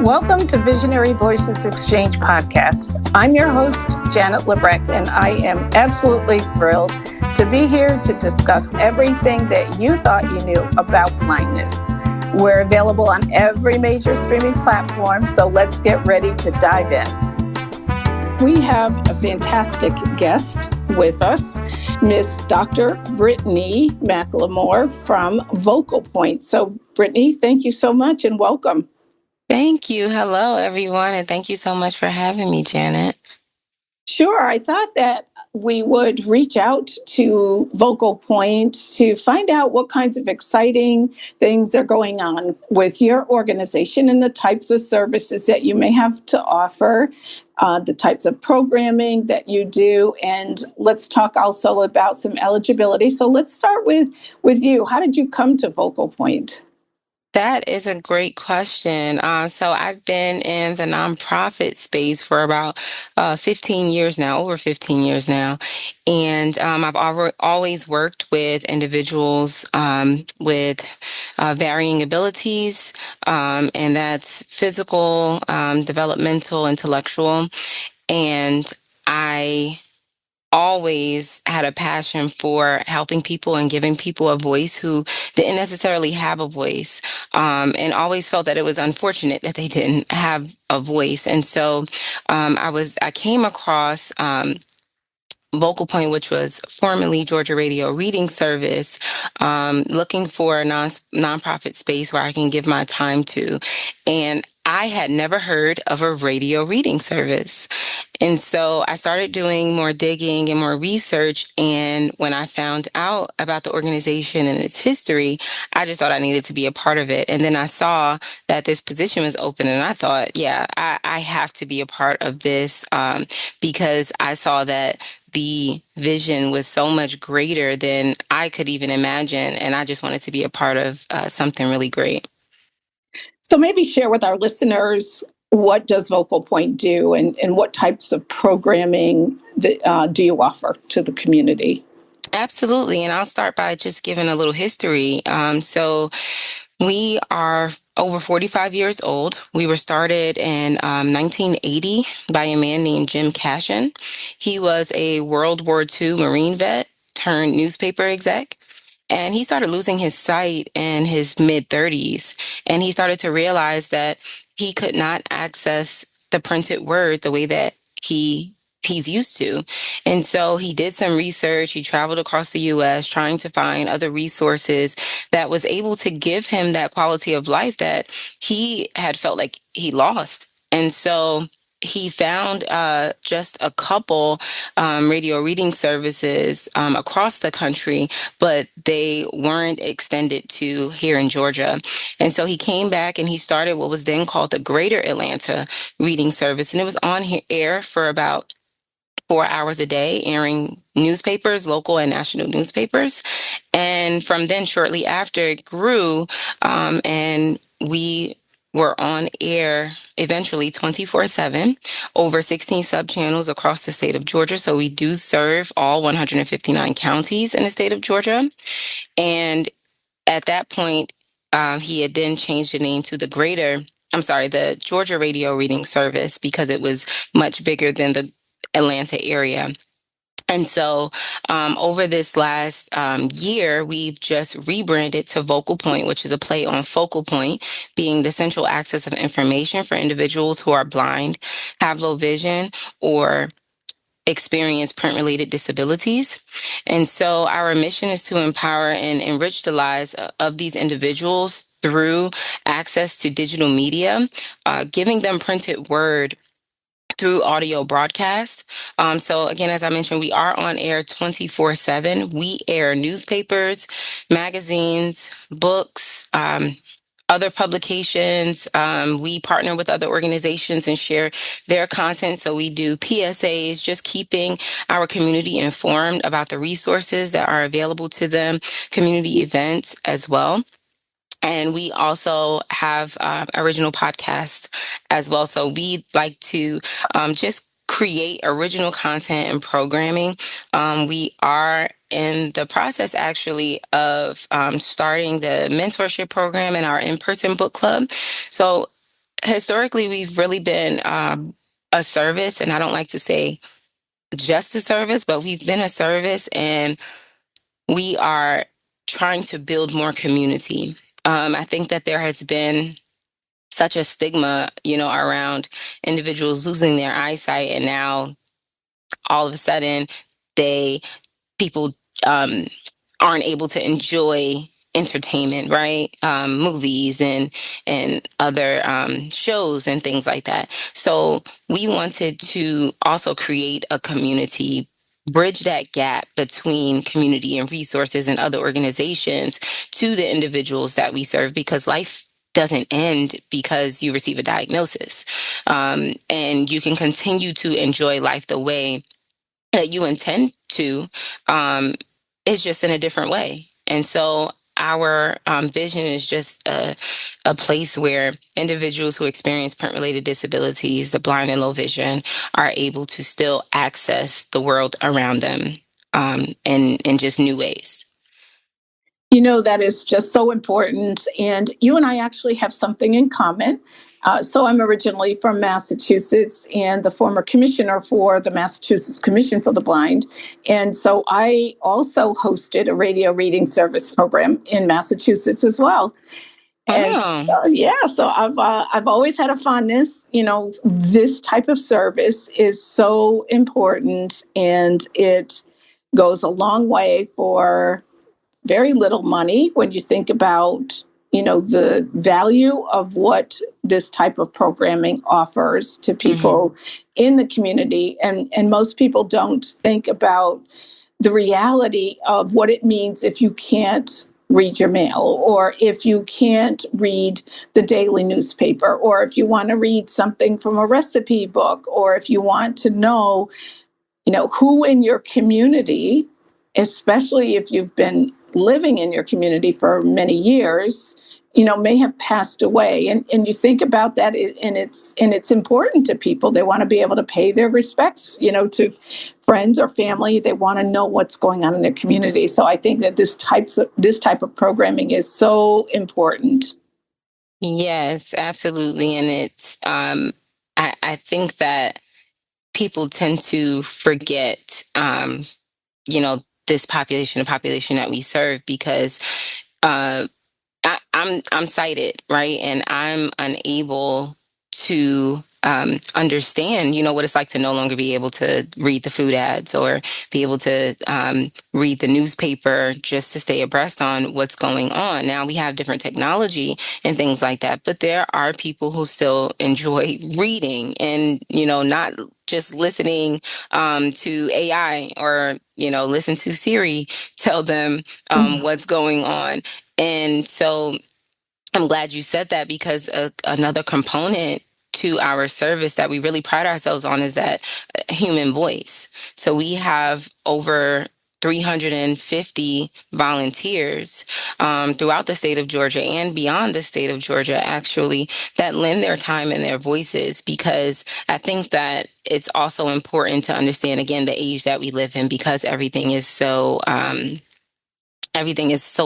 Welcome to Visionary Voices Exchange podcast. I'm your host, Janet LaBreck, and I am absolutely thrilled to be here to discuss everything that you thought you knew about blindness. We're available on every major streaming platform, so let's get ready to dive in. We have a fantastic guest with us, Miss Dr. Brittany McLemore from Vocal Point. So, Brittany, thank you so much and welcome. Thank you. Hello, everyone, and thank you so much for having me, Janet. Sure. I thought that we would reach out to Vocal Point to find out what kinds of exciting things are going on with your organization and the types of services that you may have to offer, the types of programming that you do. And let's talk also about some eligibility. So let's start with you. How did you come to Vocal Point? That is a great question. So I've been in the nonprofit space for about 15 years now, over 15 years now. And I've always worked with individuals with varying abilities, and that's physical, developmental, intellectual. And I always had a passion for helping people and giving people a voice who didn't necessarily have a voice, and always felt that it was unfortunate that they didn't have a voice. And so I came across Vocal Point, which was formerly Georgia Radio Reading Service, looking for a nonprofit space where I can give my time to. And I had never heard of a radio reading service. And so I started doing more digging and more research. And when I found out about the organization and its history, I just thought I needed to be a part of it. And then I saw that this position was open, and I thought, yeah, I have to be a part of this, because I saw that the vision was so much greater than I could even imagine. And I just wanted to be a part of something really great. So maybe share with our listeners, what does Vocal Point do, and what types of programming do you offer to the community? Absolutely. And I'll start by just giving a little history. So we are over 45 years old. We were started in 1980 by a man named Jim Cashin. He was a World War II Marine vet turned newspaper exec. And he started losing his sight in his mid 30s. And he started to realize that he could not access the printed word the way that he's used to. And so he did some research. He traveled across the US trying to find other resources that was able to give him that quality of life that he had felt like he lost. And so he found just a couple radio reading services across the country, but they weren't extended to here in Georgia. And so he came back and he started what was then called the Greater Atlanta Reading Service. And it was on air for about 4 hours a day, airing newspapers, local and national newspapers. And from then, shortly after, it grew, and we were on air eventually 24/7, over 16 sub-channels across the state of Georgia. So we do serve all 159 counties in the state of Georgia. And at that point, he had then changed the name to the Georgia Radio Reading Service, because it was much bigger than the Atlanta area. And so over this last year, we've just rebranded to Vocal Point, which is a play on focal point, being the central access of information for individuals who are blind, have low vision, or experience print-related disabilities. And so our mission is to empower and enrich the lives of these individuals through access to digital media, giving them printed word through audio broadcast. So again, as I mentioned, we are on air 24/7. We air newspapers, magazines, books, other publications. We partner with other organizations and share their content. So we do PSAs, just keeping our community informed about the resources that are available to them, community events as well. And we also have original podcasts as well. So we like to just create original content and programming. We are in the process, actually, of starting the mentorship program in our in-person book club. So historically, we've really been a service, and I don't like to say just a service, but we've been a service, and we are trying to build more community. I think that there has been such a stigma, around individuals losing their eyesight, and now all of a sudden, they people um, aren't able to enjoy entertainment, right? Movies and other shows and things like that. So we wanted to also create a community, bridge that gap between community and resources and other organizations to the individuals that we serve, because life doesn't end because you receive a diagnosis. And you can continue to enjoy life the way that you intend to. Is just in a different way. And so our vision is just a place where individuals who experience print-related disabilities, the blind and low vision, are able to still access the world around them in just new ways. That is just so important. And you and I actually have something in common. So I'm originally from Massachusetts and the former commissioner for the Massachusetts Commission for the Blind. And so I also hosted a radio reading service program in Massachusetts as well. And so I've always had a fondness. This type of service is so important, and it goes a long way for very little money when you think about the value of what this type of programming offers to people in the community. And most people don't think about the reality of what it means if you can't read your mail, or if you can't read the daily newspaper, or if you want to read something from a recipe book, or if you want to know who in your community, especially if you've been living in your community for many years, may have passed away. And you think about that, and it's important to people. They want to be able to pay their respects, to friends or family. They want to know what's going on in their community. So I think that this type of programming is so important. Yes, absolutely. And it's I think that people tend to forget this population, the population that we serve, because uh, I'm sighted, right? And I'm unable to understand, what it's like to no longer be able to read the food ads, or be able to read the newspaper just to stay abreast on what's going on. Now we have different technology and things like that, but there are people who still enjoy reading, and, not just listening to AI, or, listen to Siri tell them what's going on. And so I'm glad you said that, because another component to our service that we really pride ourselves on is that human voice. So we have over 350 volunteers throughout the state of Georgia and beyond the state of Georgia, actually, that lend their time and their voices, because I think that it's also important to understand, again, the age that we live in, because everything is so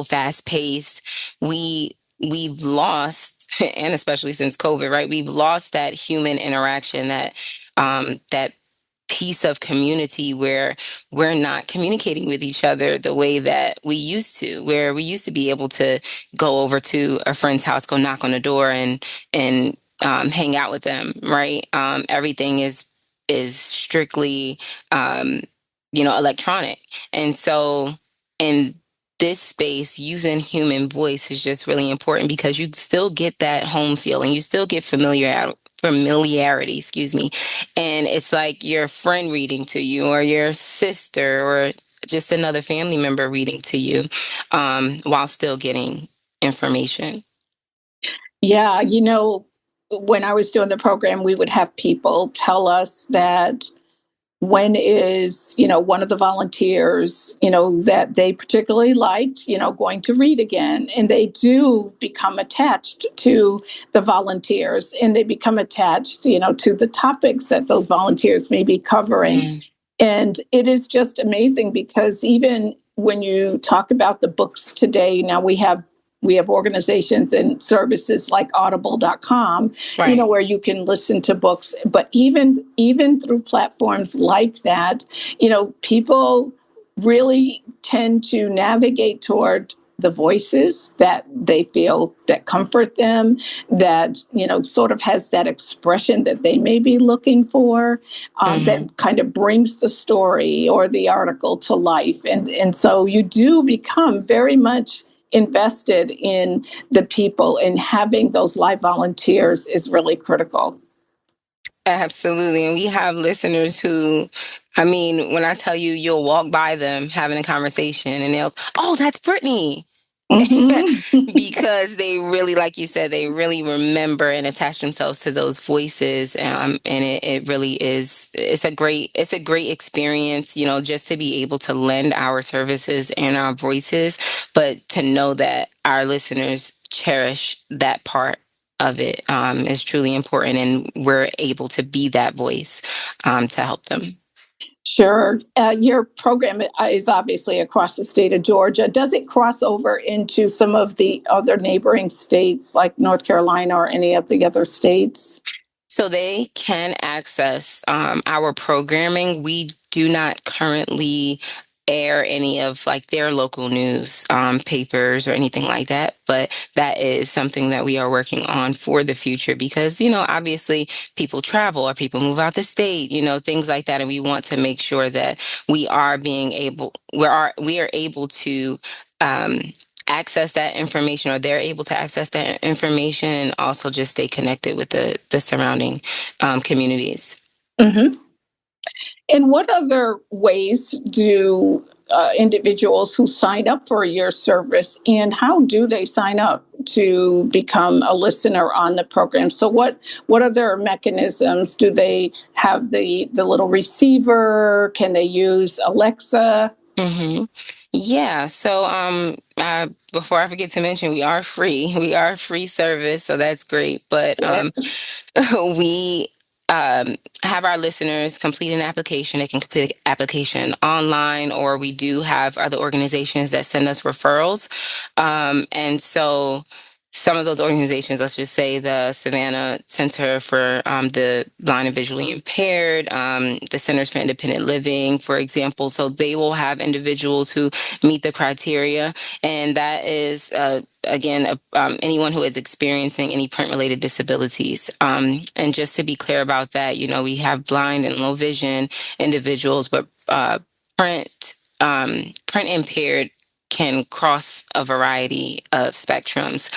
fast paced. We've lost, and especially since COVID, right? We've lost that human interaction, that piece of community where we're not communicating with each other the way that we used to, where we used to be able to go over to a friend's house, go knock on the door, and hang out with them, right? Everything is strictly electronic. And so in this space, using human voice is just really important, because you still get that home feeling, you still get familiarity, excuse me. And it's like your friend reading to you, or your sister, or just another family member reading to you, while still getting information. Yeah, when I was doing the program, we would have people tell us that when is, one of the volunteers, that they particularly liked, going to read again. And they do become attached to the volunteers, and they become attached, to the topics that those volunteers may be covering. And it is just amazing, because even when you talk about the books today, now we have we have organizations and services like audible.com, Right. where you can listen to books. But even through platforms like that, people really tend to navigate toward the voices that they feel that comfort them, that sort of has that expression that they may be looking for, that kind of brings the story or the article to life. And so you do become very much invested in the people, and having those live volunteers is really critical. Absolutely. And we have listeners who, I mean, when I tell you, you'll walk by them having a conversation and they'll, oh, that's Brittany. Mm-hmm. Because they really, like you said, they really remember and attach themselves to those voices. And it really is, it's a great experience, just to be able to lend our services and our voices, but to know that our listeners cherish that part of it is truly important. And we're able to be that voice to help them. Sure. Your program is obviously across the state of Georgia. Does it cross over into some of the other neighboring states like North Carolina or any of the other states? So they can access our programming. We do not currently air any of like their local news papers or anything like that, but that is something that we are working on for the future because, obviously people travel or people move out the state, things like that. And we want to make sure that we are able to um, access that information, or they're able to access that information, and also just stay connected with the surrounding communities. Mm-hmm. And what other ways do individuals who sign up for your service, and how do they sign up to become a listener on the program? So what other mechanisms do they have? The little receiver? Can they use Alexa? Mm-hmm. Yeah. So, before I forget to mention, we are free. We are a free service, so that's great. But Yes. we have our listeners complete an application. They can complete an application online, or we do have other organizations that send us referrals. And so some of those organizations, let's just say the Savannah Center for the Blind and Visually Impaired, the Centers for Independent Living, for example. So they will have individuals who meet the criteria. And that is, again, anyone who is experiencing any print-related disabilities. And just to be clear about that, we have blind and low vision individuals, but print impaired can cross a variety of spectrums.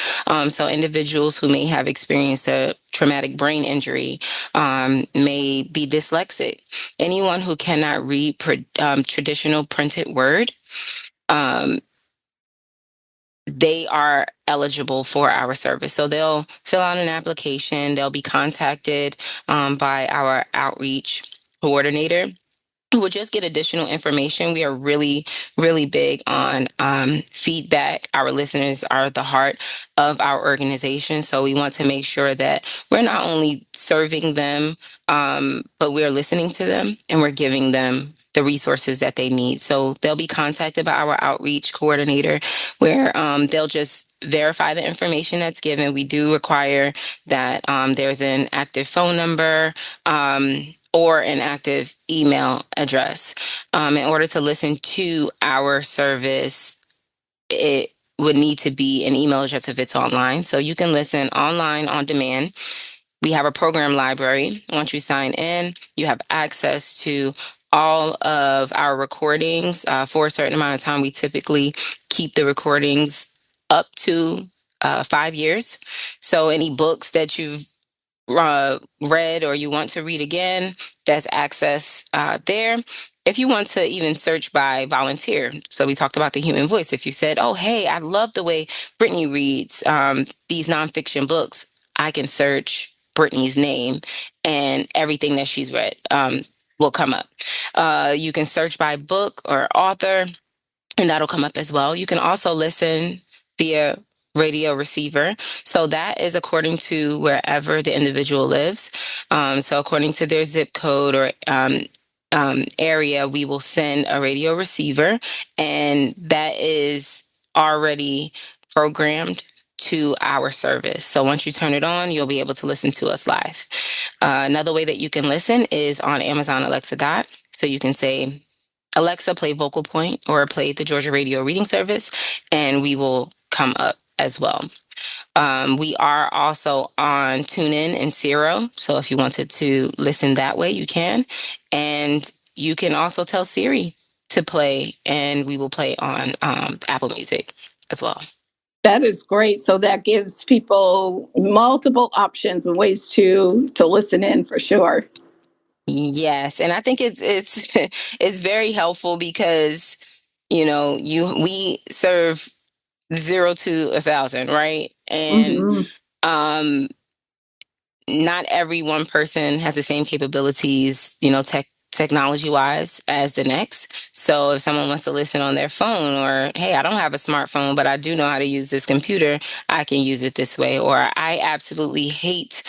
So individuals who may have experienced a traumatic brain injury may be dyslexic. Anyone who cannot read traditional printed word, um, they are eligible for our service. So they'll fill out an application. They'll be contacted by our outreach coordinator. We'll just get additional information. We are really, really big on feedback. Our listeners are the heart of our organization. So we want to make sure that we're not only serving them, but we're listening to them and we're giving them the resources that they need. So they'll be contacted by our outreach coordinator, where they'll just verify the information that's given. We do require that there's an active phone number, or an active email address. In order to listen to our service, it would need to be an email address if it's online. So you can listen online on demand. We have a program library. Once you sign in, you have access to all of our recordings for a certain amount of time. We typically keep the recordings up to 5 years. So any books that you've read or you want to read again, there's access there. If you want to even search by volunteer, so we talked about the human voice. If you said, oh, hey, I love the way Brittany reads these nonfiction books, I can search Brittany's name and everything that she's read will come up. You can search by book or author, and that'll come up as well. You can also listen via radio receiver. So that is according to wherever the individual lives. So according to their zip code or area, we will send a radio receiver, and that is already programmed to our service. So once you turn it on, you'll be able to listen to us live. Another way that you can listen is on Amazon Alexa Dot. So you can say, Alexa, play Vocal Point or play the Georgia Radio Reading Service, and we will come up as well. We are also on TuneIn and Zero. So if you wanted to listen that way, you can. And you can also tell Siri to play, and we will play on Apple Music as well. That is great. So that gives people multiple options and ways to listen in for sure. Yes, and I think it's it's very helpful because we serve 0 to 1,000, right? And um not every one person has the same capabilities, technology wise as the next. So if someone wants to listen on their phone, or, hey, I don't have a smartphone, but I do know how to use this computer, I can use it this way. Or I absolutely hate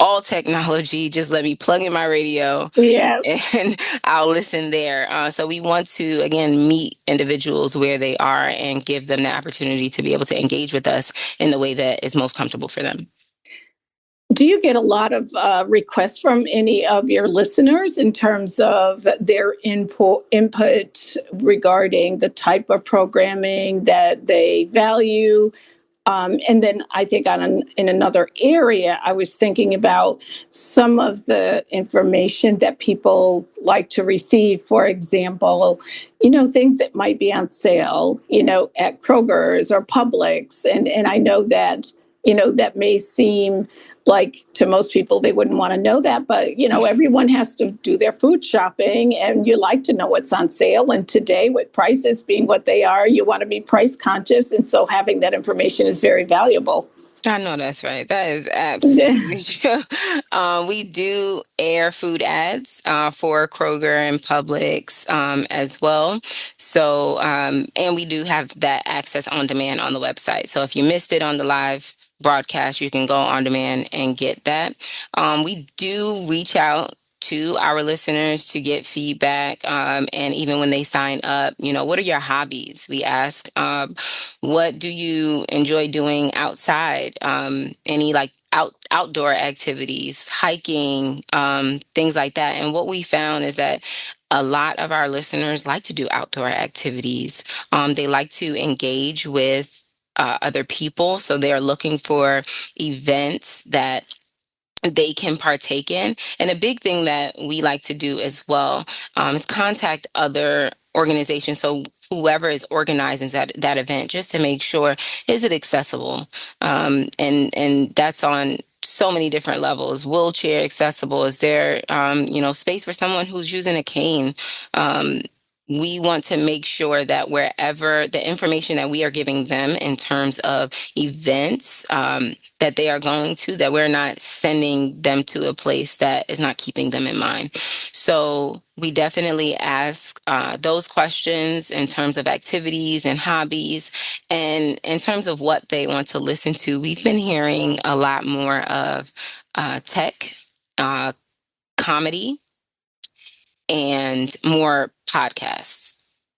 all technology. Just let me plug in my radio and I'll listen there. So we want to, again, meet individuals where they are and give them the opportunity to be able to engage with us in the way that is most comfortable for them. Do you get a lot of requests from any of your listeners in terms of their input regarding the type of programming that they value? And then I think in another area, I was thinking about some of the information that people like to receive. For example, things that might be on sale, at Kroger's or Publix. And I know that, that may seem like to most people, they wouldn't want to know that. But, everyone has to do their food shopping, and you like to know what's on sale. And today, with prices being what they are, you want to be price conscious. And so having that information is very valuable. I know that's right. That is absolutely true. We do air food ads for Kroger and Publix as well. So, and we do have that access on demand on the website. So if you missed it on the live broadcast, you can go on demand and get that. We do reach out to our listeners to get feedback. And even when they sign up, what are your hobbies? We ask, what do you enjoy doing outside? Any like outdoor activities, hiking, things like that. And what we found is that a lot of our listeners like to do outdoor activities. They like to engage with other people. So they are looking for events that they can partake in. And a big thing that we like to do as well is contact other organizations. So whoever is organizing that event, just to make sure, is it accessible? And that's on so many different levels. Wheelchair accessible? Is there, space for someone who's using a cane? We want to make sure that wherever the information that we are giving them in terms of events that they are going to, that we're not sending them to a place that is not keeping them in mind. So we definitely ask those questions in terms of activities and hobbies, and in terms of what they want to listen to. We've been hearing a lot more of tech, comedy, and more podcasts.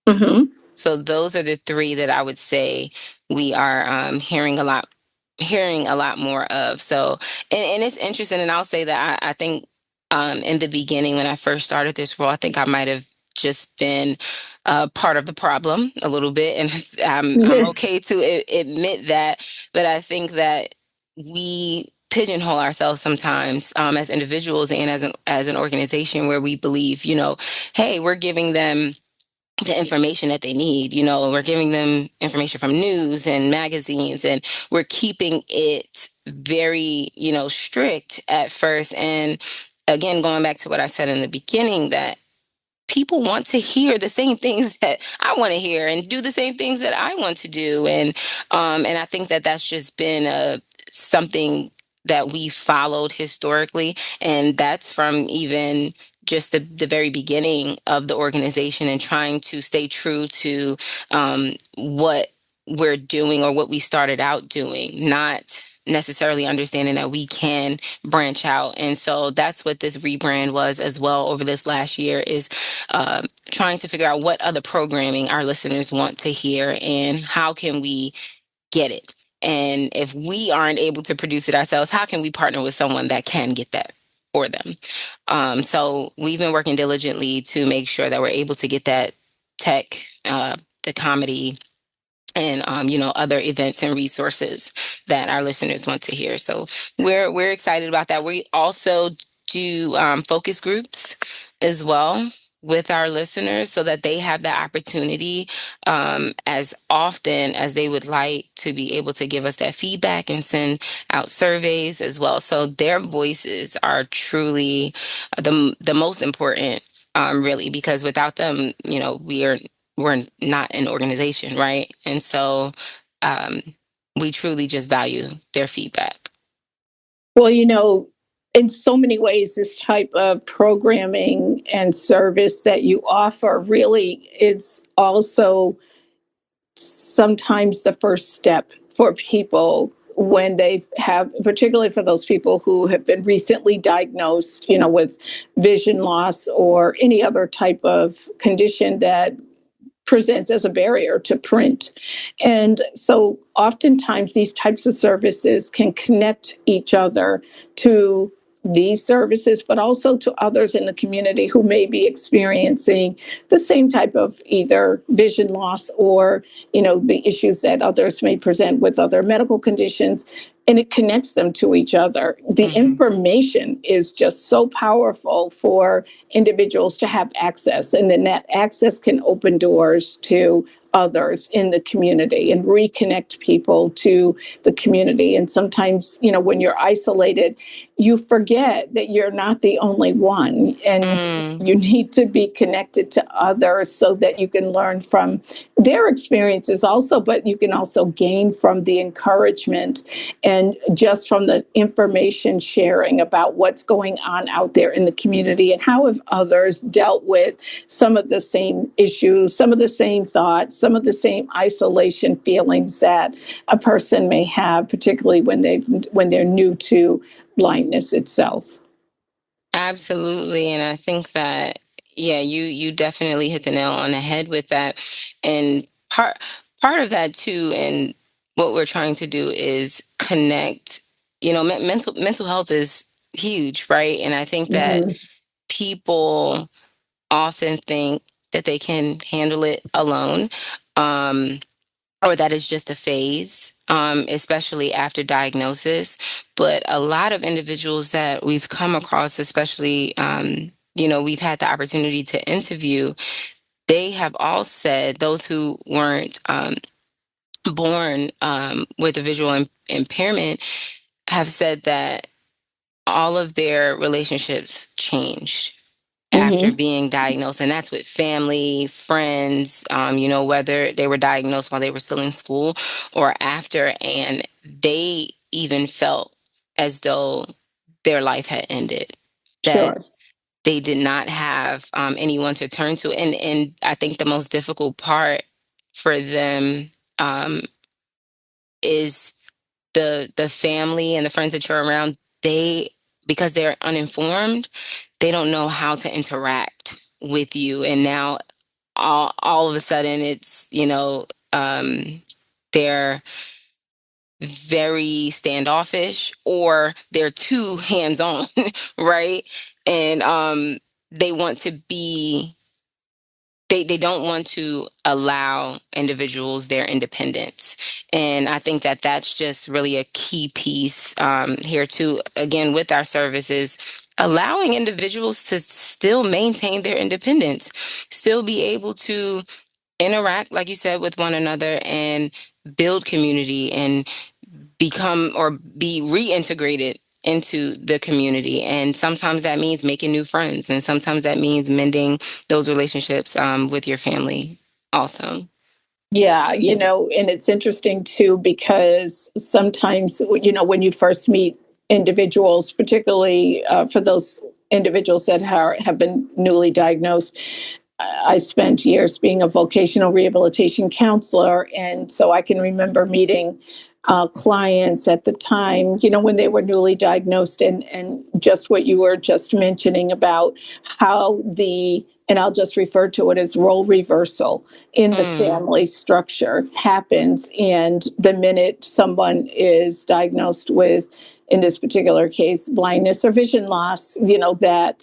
Mm-hmm. So those are the three that I would say we are hearing a lot more of. So, and it's interesting. And I'll say that I think in the beginning, when I first started this role, I think I might have just been part of the problem a little bit. And I'm okay to admit that. But I think that we pigeonhole ourselves sometimes as individuals and as an organization, where we believe, hey, we're giving them the information that they need. We're giving them information from news and magazines, and we're keeping it very, strict at first. And again, going back to what I said in the beginning, that people want to hear the same things that I want to hear and do the same things that I want to do. And I think that that's just been something that we followed historically. And that's from even just the very beginning of the organization, and trying to stay true to what we're doing, or what we started out doing, not necessarily understanding that we can branch out. And so that's what this rebrand was as well over this last year, is trying to figure out what other programming our listeners want to hear, and how can we get it. And if we aren't able to produce it ourselves, how can we partner with someone that can get that for them? So we've been working diligently to make sure that we're able to get that tech, the comedy, and other events and resources that our listeners want to hear. So we're excited about that. We also do focus groups as well with our listeners so that they have the opportunity as often as they would like to be able to give us that feedback and send out surveys as well. So their voices are truly the most important, really, because without them, we're not an organization, right? And so um, we truly just value their feedback. Well, in so many ways, this type of programming and service that you offer really is also sometimes the first step for people when they have, particularly for those people who have been recently diagnosed, with vision loss or any other type of condition that presents as a barrier to print. And so oftentimes these types of services can connect each other to these services, but also to others in the community who may be experiencing the same type of either vision loss or, the issues that others may present with other medical conditions. And it connects them to each other. The information is just so powerful for individuals to have access. And then that access can open doors to others in the community and reconnect people to the community. And sometimes, when you're isolated, you forget that you're not the only one. And you need to be connected to others so that you can learn from their experiences also, but you can also gain from the encouragement and just from the information sharing about what's going on out there in the community and how have others dealt with some of the same issues, some of the same thoughts, some of the same isolation feelings that a person may have, particularly when they're new to blindness itself. Absolutely. And I think that, yeah, you definitely hit the nail on the head with that. And part of that too, and what we're trying to do is connect, mental health is huge, right? And I think that Mhm. people often think that they can handle it alone. Or that is just a phase, especially after diagnosis. But a lot of individuals that we've come across, especially, we've had the opportunity to interview, they have all said, those who weren't born with a visual impairment, have said that all of their relationships changed after Mhm. being diagnosed, and that's with family, friends, whether they were diagnosed while they were still in school or after, and they even felt as though their life had ended, that Sure. they did not have anyone to turn to. And I think the most difficult part for them is the family and the friends that you're around. Because they're uninformed, they don't know how to interact with you. And now all of a sudden it's, they're very standoffish or they're too hands-on, right? And they want to be they don't want to allow individuals their independence. And I think that that's just really a key piece here too, again, with our services, allowing individuals to still maintain their independence, still be able to interact, like you said, with one another and build community and become or be reintegrated into the community. And sometimes that means making new friends, and sometimes that means mending those relationships with your family also. Yeah, and it's interesting too, because sometimes, when you first meet individuals, particularly for those individuals that have been newly diagnosed, I spent years being a vocational rehabilitation counselor. And so I can remember meeting clients at the time, when they were newly diagnosed, and just what you were just mentioning about how the and I'll just refer to it as role reversal in the Mm. family structure happens. And the minute someone is diagnosed with, in this particular case, blindness or vision loss, that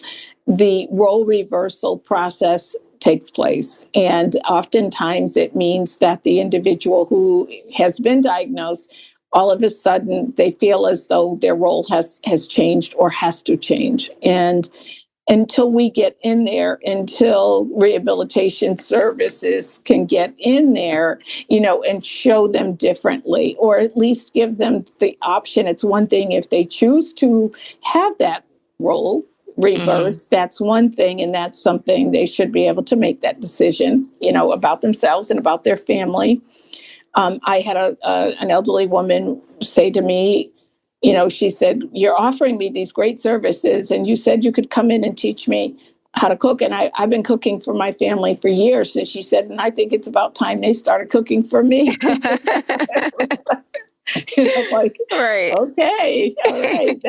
the role reversal process takes place. And oftentimes it means that the individual who has been diagnosed, all of a sudden they feel as though their role has changed or has to change. And until we get in there, until rehabilitation services can get in there, and show them differently, or at least give them the option. It's one thing if they choose to have that role Mm-hmm. reversed, that's one thing, and that's something they should be able to make that decision, about themselves and about their family. I had an elderly woman say to me, she said, "You're offering me these great services, and you said you could come in and teach me how to cook. And I've been cooking for my family for years." And she said, "And I think it's about time they started cooking for me." Like, Right. okay, all right,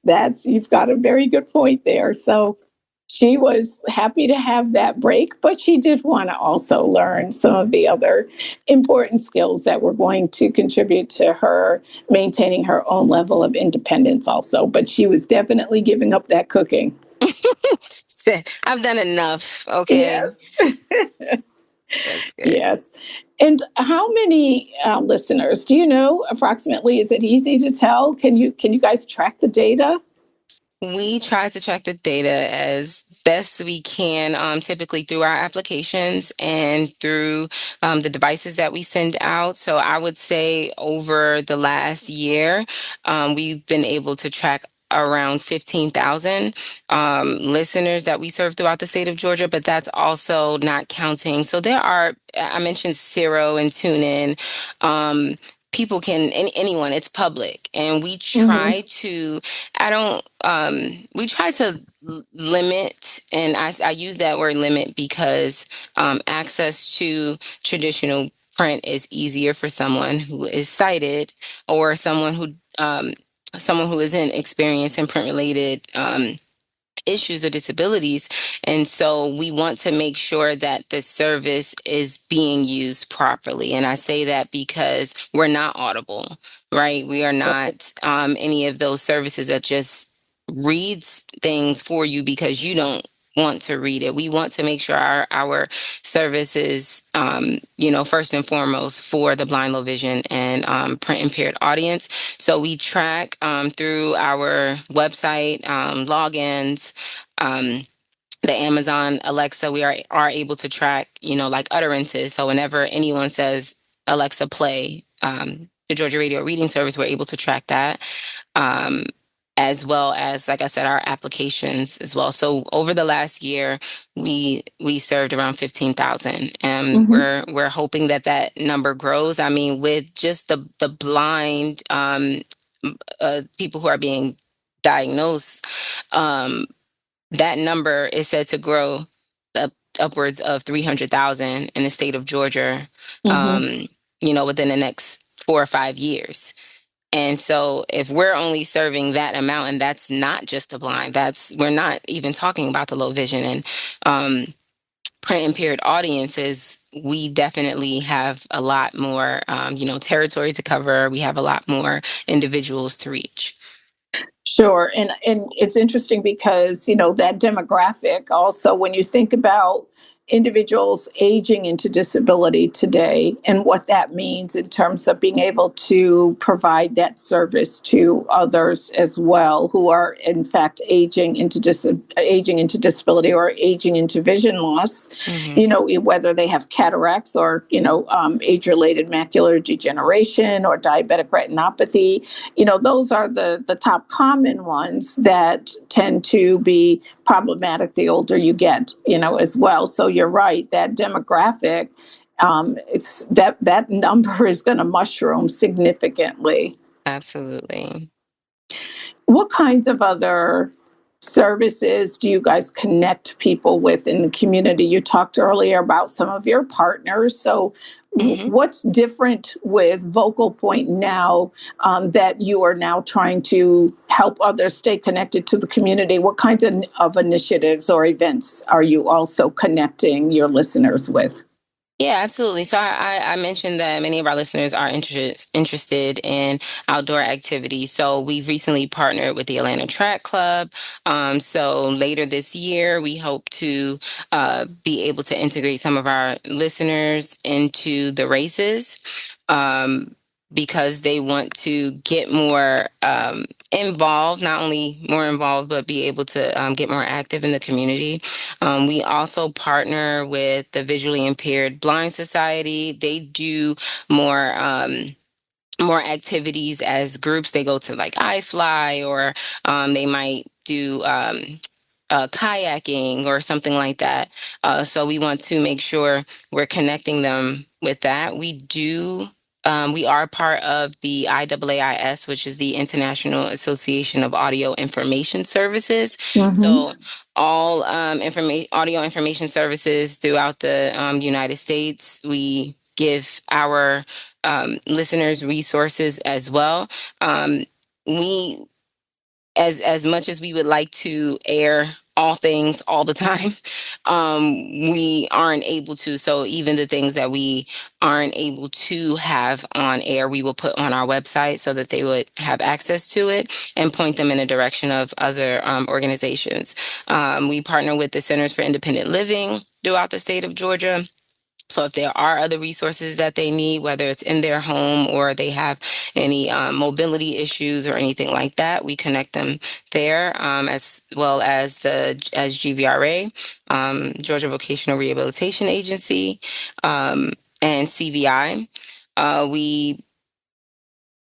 that's you've got a very good point there. So she was happy to have that break, but she did want to also learn some of the other important skills that were going to contribute to her maintaining her own level of independence also. But she was definitely giving up that cooking. I've done enough. Okay. Yes. That's good. Yes. And how many listeners do you know approximately? Is it easy to tell? Can you guys track the data? We try to track the data as best we can, typically through our applications and through the devices that we send out. So I would say over the last year, we've been able to track around 15,000 listeners that we serve throughout the state of Georgia, but that's also not counting. So there are, I mentioned Zero and TuneIn. People can, anyone, it's public. And we Mm-hmm. try to, I don't, we try to limit, and I use that word limit because access to traditional print is easier for someone who is sighted or someone who isn't experienced in print related issues or disabilities. And so we want to make sure that the service is being used properly. And I say that because we're not Audible, right? We are not any of those services that just reads things for you because you don't want to read it. We want to make sure our service is, first and foremost for the blind, low vision, and print impaired audience. So we track through our website logins, um, the Amazon Alexa. We are able to track, like utterances. So whenever anyone says Alexa play the Georgia Radio Reading Service, we're able to track that. Um, as well as, like I said, our applications as well. So over the last year, we served around 15,000, and Mm-hmm. we're hoping that that number grows. I mean, with just the blind people who are being diagnosed, um, that number is said to grow up, upwards of 300,000 in the state of Georgia, Mm-hmm. um, within the next 4 or 5 years. And so if we're only serving that amount, and that's not just the blind, we're not even talking about the low vision and print impaired audiences, we definitely have a lot more, territory to cover. We have a lot more individuals to reach. Sure. And it's interesting because, that demographic also, when you think about individuals aging into disability today and what that means in terms of being able to provide that service to others as well who are in fact aging into disability or aging into vision loss, Mm-hmm. whether they have cataracts or, age-related macular degeneration or diabetic retinopathy. Those are the top common ones that tend to be problematic the older you get, as well. So you're right, that demographic, it's that number is going to mushroom significantly. Absolutely. What kinds of other services do you guys connect people with in the community? You talked earlier about some of your partners. So, Mhm. what's different with Vocal Point now that you are now trying to help others stay connected to the community? What kinds of initiatives or events are you also connecting your listeners with? Yeah, absolutely. So I mentioned that many of our listeners are interested in outdoor activities. So we've recently partnered with the Atlanta Track Club. So later this year, we hope to be able to integrate some of our listeners into the races. Um, because they want to get more involved, not only more involved, but be able to get more active in the community. We also partner with the Visually Impaired Blind Society. They do more more activities as groups. They go to like iFly, or they might do kayaking or something like that. So we want to make sure we're connecting them with that. We are part of the IAAIS, which is the International Association of Audio Information Services. Mm-hmm. So all audio information services throughout the United States, we give our listeners resources as well. We as much as we would like to air all things all the time, we aren't able to. So even the things that we aren't able to have on air, we will put on our website so that they would have access to it and point them in the direction of other organizations. We partner with the Centers for Independent Living throughout the state of Georgia. So if there are other resources that they need, whether it's in their home or they have any mobility issues or anything like that, we connect them there, as well as GVRA, Georgia Vocational Rehabilitation Agency, and CVI.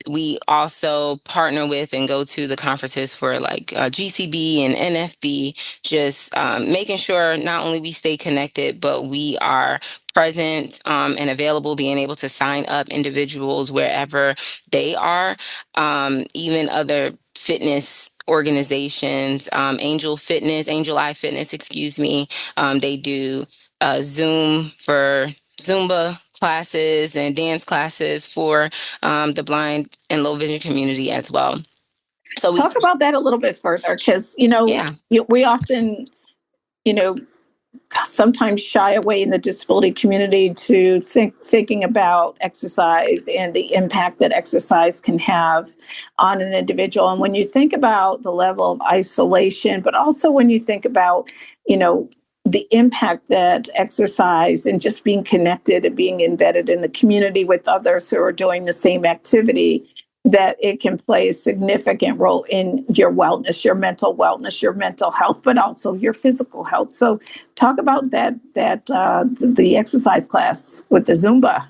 We also partner with and go to the conferences for like GCB and NFB, just making sure not only we stay connected, but we are present and available, being able to sign up individuals wherever they are, even other fitness organizations, Angel Eye Fitness, excuse me. They do Zoom for Zumba classes and dance classes for the blind and low vision community as well. So we, Talk about that a little bit further, because yeah. we often you know sometimes shy away in the disability community to thinking about exercise and the impact that exercise can have on an individual. And when you think about the level of isolation, but also when you think about, you know, the impact that exercise and just being connected and being embedded in the community with others who are doing the same activity, that it can play a significant role in your wellness, your mental health, but also your physical health. So talk about the exercise class with the Zumba.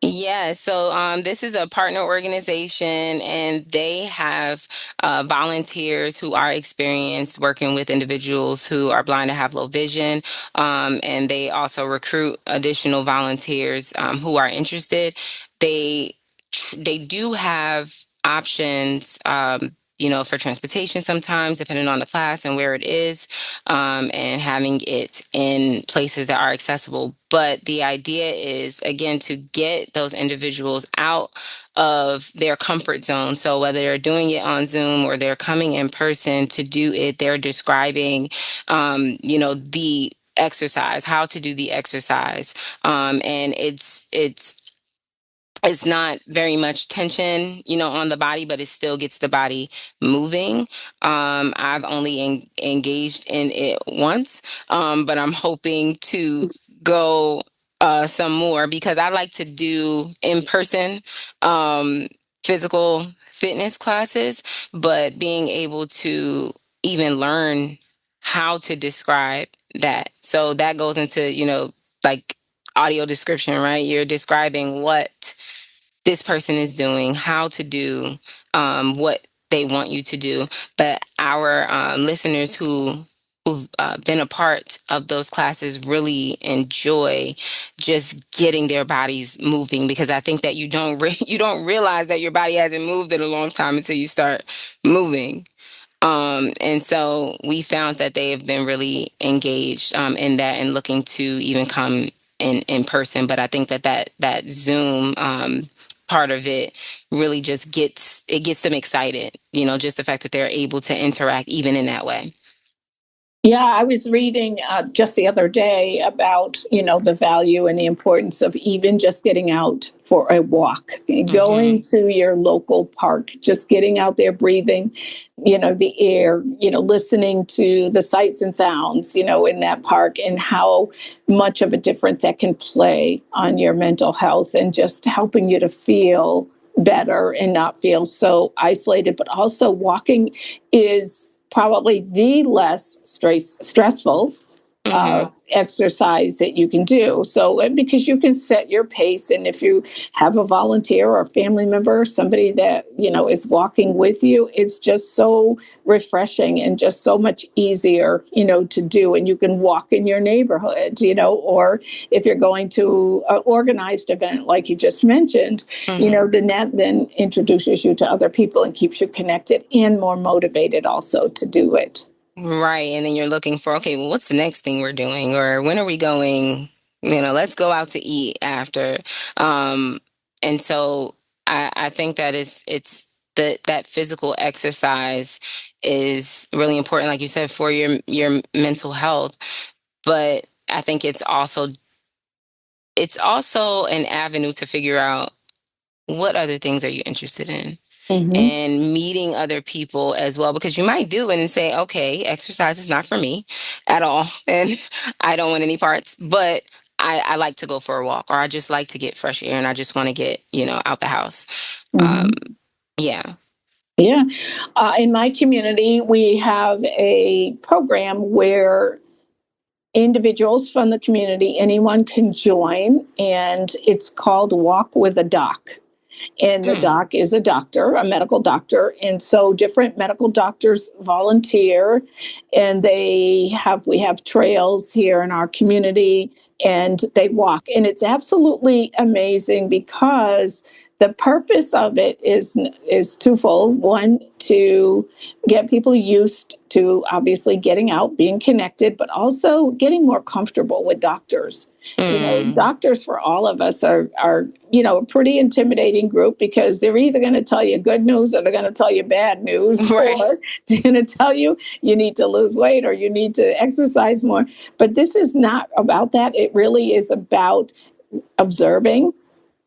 Yeah, so this is a partner organization, and they have volunteers who are experienced working with individuals who are blind or have low vision, and they also recruit additional volunteers who are interested. They they do have options. For transportation sometimes, depending on the class and where it is, and having it in places that are accessible. But the idea is, again, to get those individuals out of their comfort zone. So whether they're doing it on Zoom or they're coming in person to do it, they're describing, the exercise, how to do the exercise. And it's not very much tension, on the body, but it still gets the body moving. I've only engaged in it once, but I'm hoping to go some more, because I like to do in-person um, physical fitness classes, but being able to even learn how to describe that. So that goes into, like audio description, right? You're describing what this person is doing, how to do what they want you to do. But our listeners who've been a part of those classes really enjoy just getting their bodies moving, because I think that you don't you don't realize that your body hasn't moved in a long time until you start moving. And so we found that they have been really engaged in that and looking to even come in person. But I think that Zoom part of it really just gets them excited. Just the fact that they're able to interact even in that way. Yeah, I was reading just the other day about, the value and the importance of even just getting out for a walk, going Mm-hmm. to your local park, just getting out there, breathing, the air, listening to the sights and sounds, in that park, and how much of a difference that can play on your mental health and just helping you to feel better and not feel so isolated. But also, walking is probably the less stressful Mm-hmm. exercise that you can do. So, because you can set your pace, and if you have a volunteer or a family member, or somebody that is walking with you, it's just so refreshing and just so much easier, to do. And you can walk in your neighborhood, or if you're going to an organized event like you just mentioned, Mm-hmm. then that then introduces you to other people and keeps you connected and more motivated also to do it. Right. And then you're looking for, okay, well, what's the next thing we're doing? Or when are we going? Let's go out to eat after. Um, and so I think that it's that physical exercise is really important, like you said, for your mental health. But I think it's also an avenue to figure out what other things are you interested in Hmm. and meeting other people as well, because you might do it and say, okay, exercise is not for me at all. And I don't want any parts, but I like to go for a walk, or I just like to get fresh air and I just want to get, out the house. Um, Hmm. yeah. Yeah. In my community, we have a program where individuals from the community, anyone can join, and it's called Walk with a Doc. And the Mm, doc is a doctor, a medical doctor. And so different medical doctors volunteer, and we have trails here in our community, and they walk. And it's absolutely amazing because the purpose of it is twofold. One, to get people used to obviously getting out, being connected, but also getting more comfortable with doctors. mm. Doctors for all of us are a pretty intimidating group, because they're either going to tell you good news or they're going to tell you bad news, Right. or they're going to tell you need to lose weight or you need to exercise more. But this is not about that. It really is about observing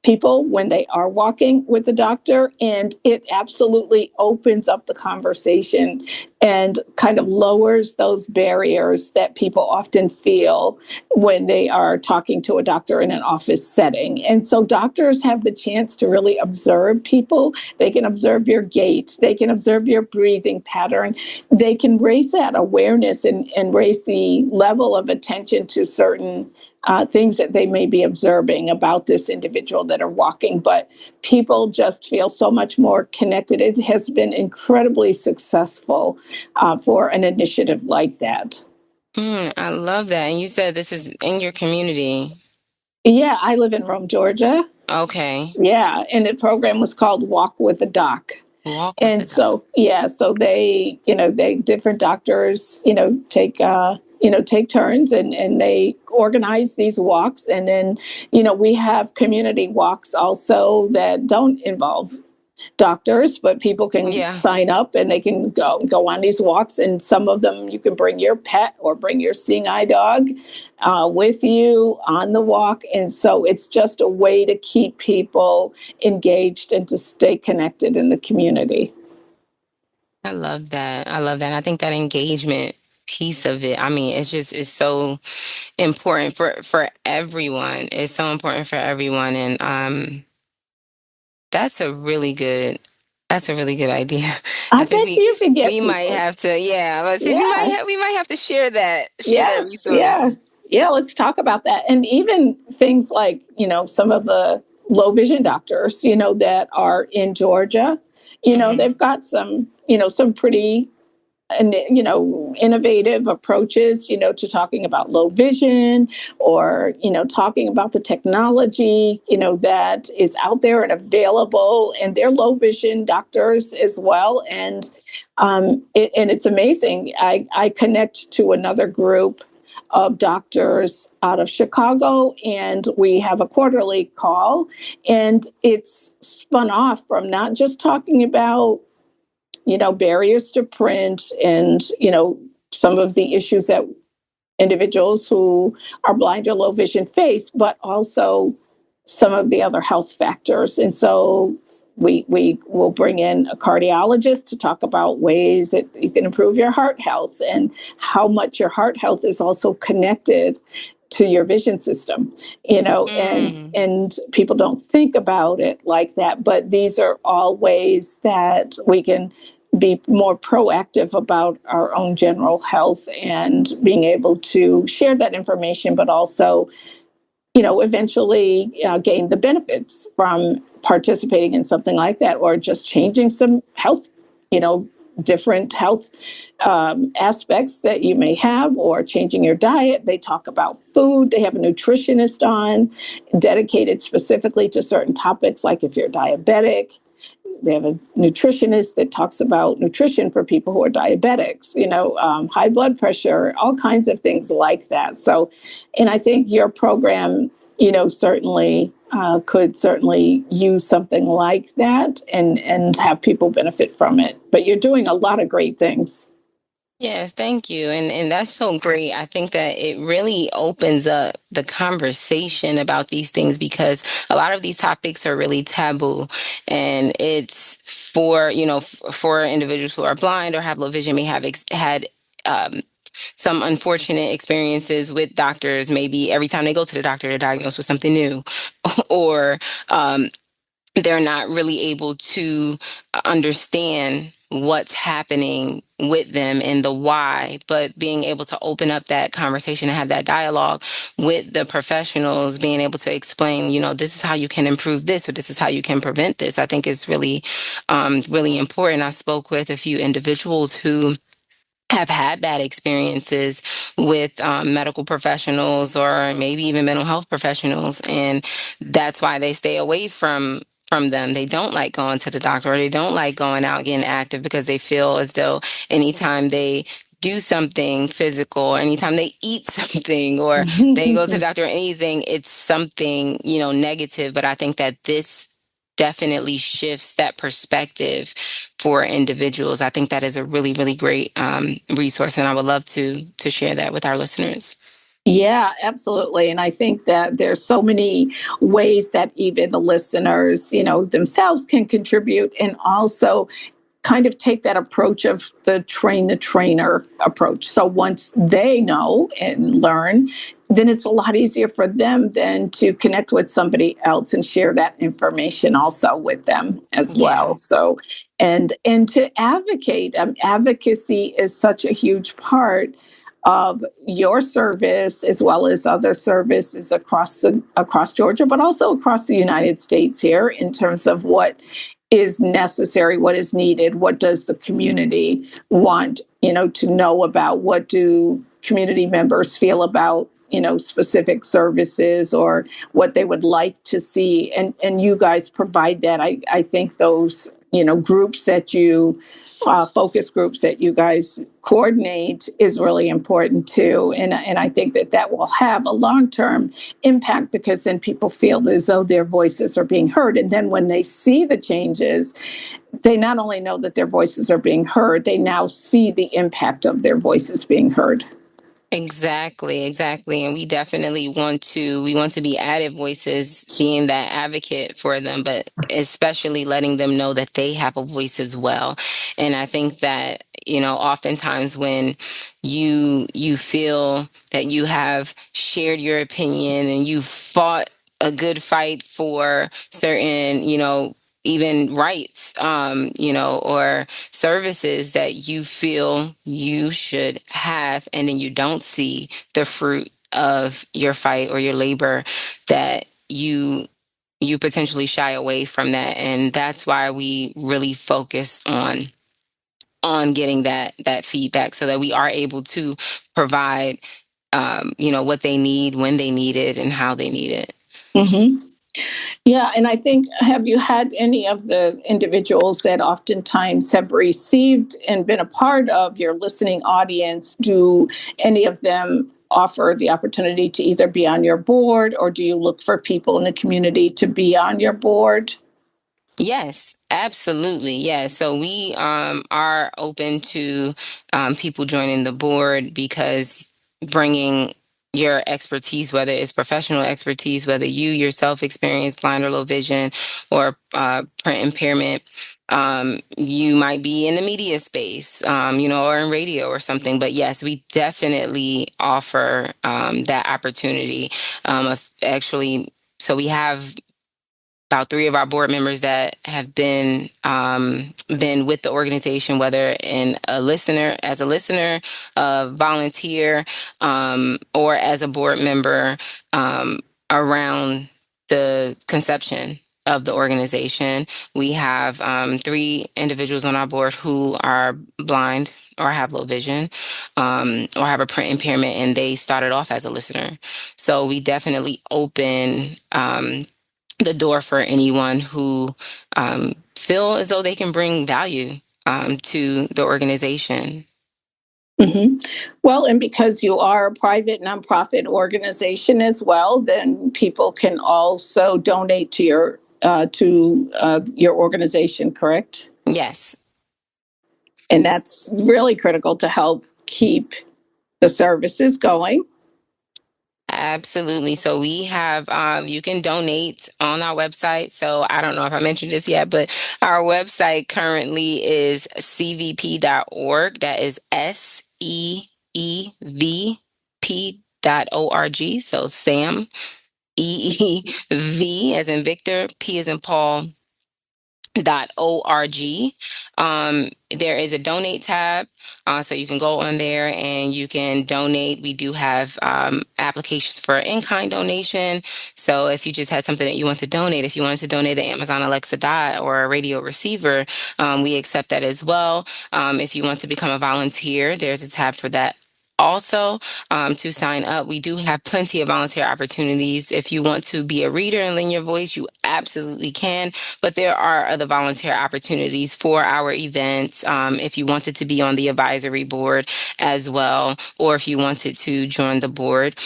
people when they are walking with the doctor, and it absolutely opens up the conversation and kind of lowers those barriers that people often feel when they are talking to a doctor in an office setting. And so doctors have the chance to really observe people. They can observe your gait, they can observe your breathing pattern, they can raise that awareness and raise the level of attention to certain things that they may be observing about this individual that are walking. But people just feel so much more connected. It has been incredibly successful for an initiative like that. I love that. And you said this is in your community. Yeah, I live in Rome, Georgia. Okay. Yeah, and the program was called Walk with the Doc. Walk with the And dog. so, yeah, so they different doctors, take turns, and they organize these walks. And then, we have community walks also that don't involve doctors, but people can Yeah. sign up and they can go on these walks. And some of them you can bring your pet or bring your seeing eye dog with you on the walk. And so it's just a way to keep people engaged and to stay connected in the community. I love that. I love that. I think that engagement piece of it, I mean, it's so important for everyone. It's so important for everyone. And that's a really good that's a really good idea. I I think bet we you could we get might people. have to, yeah, let's see, Yeah. we might have to share that Yes. Yeah. resource. Yeah. Let's talk about that. And even things like, some of the low vision doctors, that are in Georgia, Hmm. they've got some pretty and innovative approaches to talking about low vision, or talking about the technology that is out there and available, and they're low vision doctors as well. And And it's amazing. I connect to another group of doctors out of Chicago, and we have a quarterly call, and it's spun off from not just talking about, barriers to print and, some of the issues that individuals who are blind or low vision face, but also some of the other health factors. And so we will bring in a cardiologist to talk about ways that you can improve your heart health and how much your heart health is also connected to your vision system, and people don't think about it like that, but these are all ways that we can be more proactive about our own general health and being able to share that information, but also, eventually gain the benefits from participating in something like that, or just changing some health, different health aspects that you may have, or changing your diet. They talk about food. They have a nutritionist on dedicated specifically to certain topics, like if you're diabetic. They have a nutritionist that talks about nutrition for people who are diabetics, high blood pressure, all kinds of things like that. So, and I think your program, certainly could certainly use something like that and have people benefit from it. But you're doing a lot of great things. Yes, thank you. And that's so great. I think that it really opens up the conversation about these things because a lot of these topics are really taboo. And it's for, for individuals who are blind or have low vision may have had um, some unfortunate experiences with doctors. Maybe every time they go to the doctor, they're diagnosed with something new, or they're not really able to understand what's happening with them and the why, but being able to open up that conversation and have that dialogue with the professionals, being able to explain, this is how you can improve this, or this is how you can prevent this, I think is really, really important. I spoke with a few individuals who have had bad experiences with medical professionals or maybe even mental health professionals, and that's why they stay away from them. They don't like going to the doctor, or they don't like going out getting active because they feel as though anytime they do something physical, anytime they eat something, or they go to the doctor or anything, it's something, negative. But I think that this definitely shifts that perspective for individuals. I think that is a really, really great resource, and I would love to share that with our listeners. Yeah, absolutely. And I think that there's so many ways that even the listeners, themselves can contribute, and also kind of take that approach of the train the trainer approach. So once they know and learn, then it's a lot easier for them then to connect with somebody else and share that information also with them as Yeah. well. So and to advocate, advocacy is such a huge part of your service, as well as other services across Georgia, but also across the United States here, in terms of what is necessary, what is needed, what does the community want, to know about, what do community members feel about, specific services, or what they would like to see. And you guys provide that. I think those, groups that you, focus groups that you guys coordinate is really important too. And I think that will have a long-term impact, because then people feel as though their voices are being heard. And then when they see the changes, they not only know that their voices are being heard, they now see the impact of their voices being heard. Exactly, exactly. And we want to be added voices, being that advocate for them, but especially letting them know that they have a voice as well. And I think that, oftentimes when you feel that you have shared your opinion and you fought a good fight for certain, even rights, or services that you feel you should have, and then you don't see the fruit of your fight or your labor, that you potentially shy away from that. And that's why we really focus on getting that feedback, so that we are able to provide what they need, when they need it, and how they need it. Mm-hmm. Yeah, and I think, have you had any of the individuals that oftentimes have received and been a part of your listening audience? Do any of them offer the opportunity to either be on your board, or do you look for people in the community to be on your board? Yes, absolutely. Yeah. So we are open to people joining the board because bringing your expertise, whether it's professional expertise, whether you yourself experience blind or low vision or print impairment, you might be in the media space, or in radio or something. But yes, we definitely offer that opportunity. Actually, so we have about three of our board members that have been with the organization, whether in as a listener, a volunteer, or as a board member, around the conception of the organization. We have three individuals on our board who are blind or have low vision, or have a print impairment, and they started off as a listener. So we definitely open the door for anyone who feel as though they can bring value to the organization. Mm-hmm. Well, and because you are a private nonprofit organization as well, then people can also donate to your organization, correct? Yes, And that's really critical to help keep the services going. absolutely. So we have, you can donate on our website. So I don't know if I mentioned this yet, but our website currently is cvp.org. That is SEEVP.org. So Sam, EEV as in Victor, P as in Paul, .org. There is a donate tab, so you can go on there and you can donate. We do have applications for in-kind donation. So if you just had something that you want to donate, if you wanted to donate an Amazon Alexa Dot or a radio receiver, we accept that as well. If you want to become a volunteer, there's a tab for that. Also, to sign up, we do have plenty of volunteer opportunities. If you want to be a reader and lend your voice, you absolutely can. But there are other volunteer opportunities for our events. If you wanted to be on the advisory board as well, or if you wanted to join the board,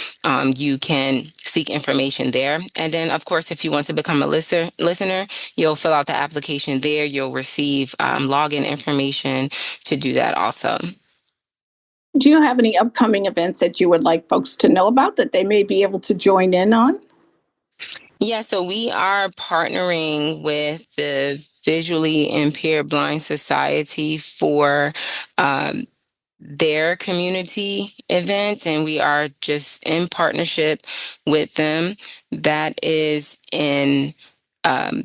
you can seek information there. And then, of course, if you want to become a listener, you'll fill out the application there. You'll receive login information to do that also. Do you have any upcoming events that you would like folks to know about that they may be able to join in on? Yeah, so we are partnering with the Visually Impaired Blind Society for their community events, and we are just in partnership with them. That is in um,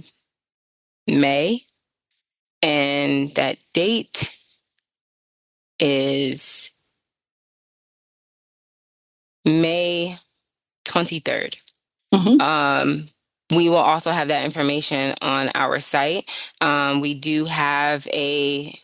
May, and that date is May 23rd. Mm-hmm. We will also have that information on our site. We do have a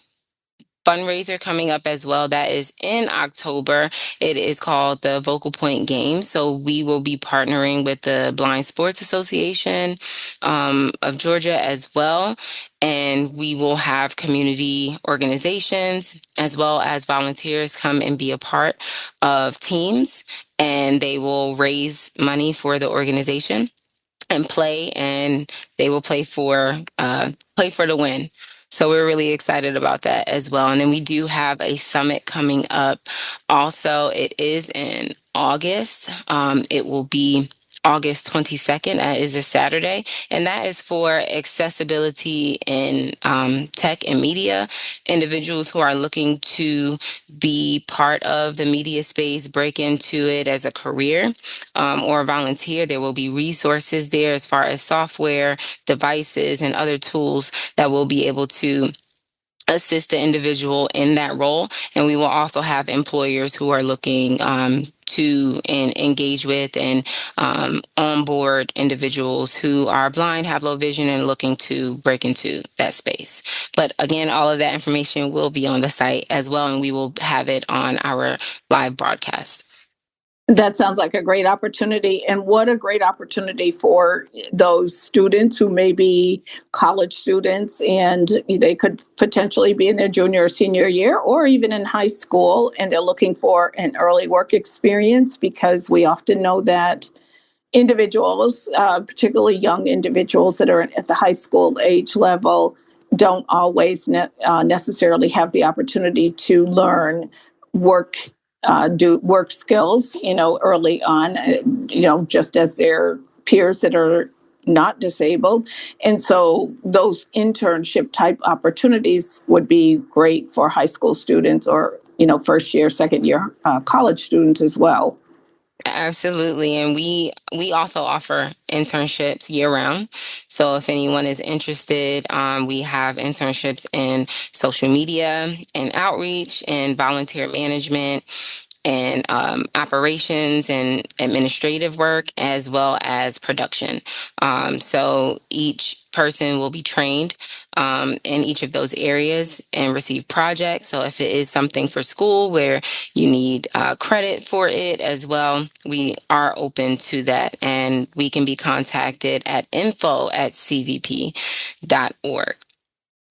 fundraiser coming up as well. That is in October. It is called the Vocal Point Games. So we will be partnering with the Blind Sports Association of Georgia as well. And we will have community organizations as well as volunteers come and be a part of teams, and they will raise money for the organization and they will play for the win. So we're really excited about that as well. And then we do have a summit coming up. Also, it is in August. It will be August 22nd. That is a Saturday, and that is for accessibility in tech and media. Individuals who are looking to be part of the media space, break into it as a career, or volunteer. There will be resources there as far as software, devices, and other tools that will be able to assist the individual in that role. And we will also have employers who are looking to engage with and onboard individuals who are blind, have low vision, and looking to break into that space. But again, all of that information will be on the site as well, and we will have it on our live broadcast. That sounds like a great opportunity. And what a great opportunity for those students who may be college students and they could potentially be in their junior or senior year or even in high school and they're looking for an early work experience, because we often know that individuals, particularly young individuals that are at the high school age level, don't always necessarily have the opportunity to learn work, do work skills, early on, just as their peers that are not disabled. And so those internship type opportunities would be great for high school students or, first year, second year college students as well. Absolutely. And we also offer internships year round. So if anyone is interested, we have internships in social media and outreach and volunteer management and operations and administrative work, as well as production. So each person will be trained in each of those areas and receive projects. So if it is something for school where you need credit for it as well, we are open to that. And we can be contacted at info@cvp.org.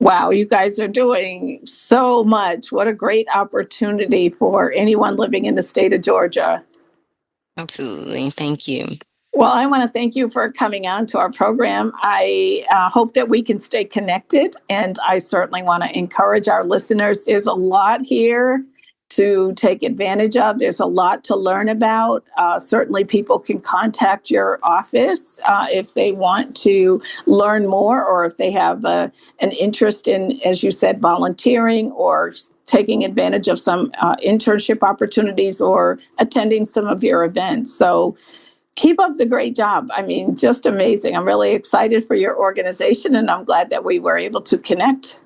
Wow, you guys are doing so much. What a great opportunity for anyone living in the state of Georgia. Absolutely. Thank you. Well, I want to thank you for coming on to our program. I hope that we can stay connected, and I certainly want to encourage our listeners. There's a lot here to take advantage of. There's a lot to learn about. Certainly, people can contact your office if they want to learn more, or if they have an interest in, as you said, volunteering or taking advantage of some internship opportunities or attending some of your events. So keep up the great job. I mean, just amazing. I'm really excited for your organization, and I'm glad that we were able to connect.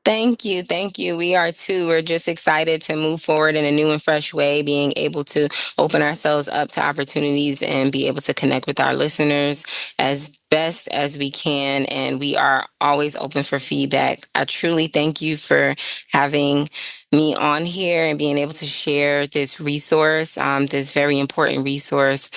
Thank you. Thank you. We are too. We're just excited to move forward in a new and fresh way, being able to open ourselves up to opportunities and be able to connect with our listeners as best as we can. And we are always open for feedback. I truly thank you for having me on here and being able to share this resource, this very important resource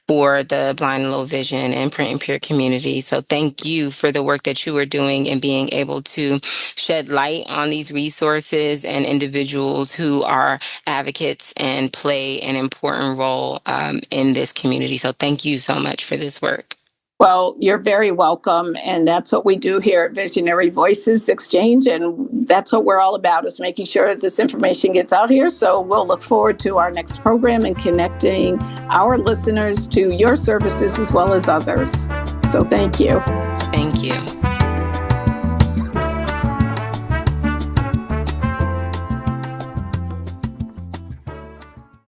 for the blind and low vision and print and peer community. So thank you for the work that you are doing and being able to shed light on these resources and individuals who are advocates and play an important role in this community. So thank you so much for this work. Well, you're very welcome. And that's what we do here at Visionary Voices Exchange. And that's what we're all about, is making sure that this information gets out here. So we'll look forward to our next program and connecting our listeners to your services as well as others. So thank you. Thank you.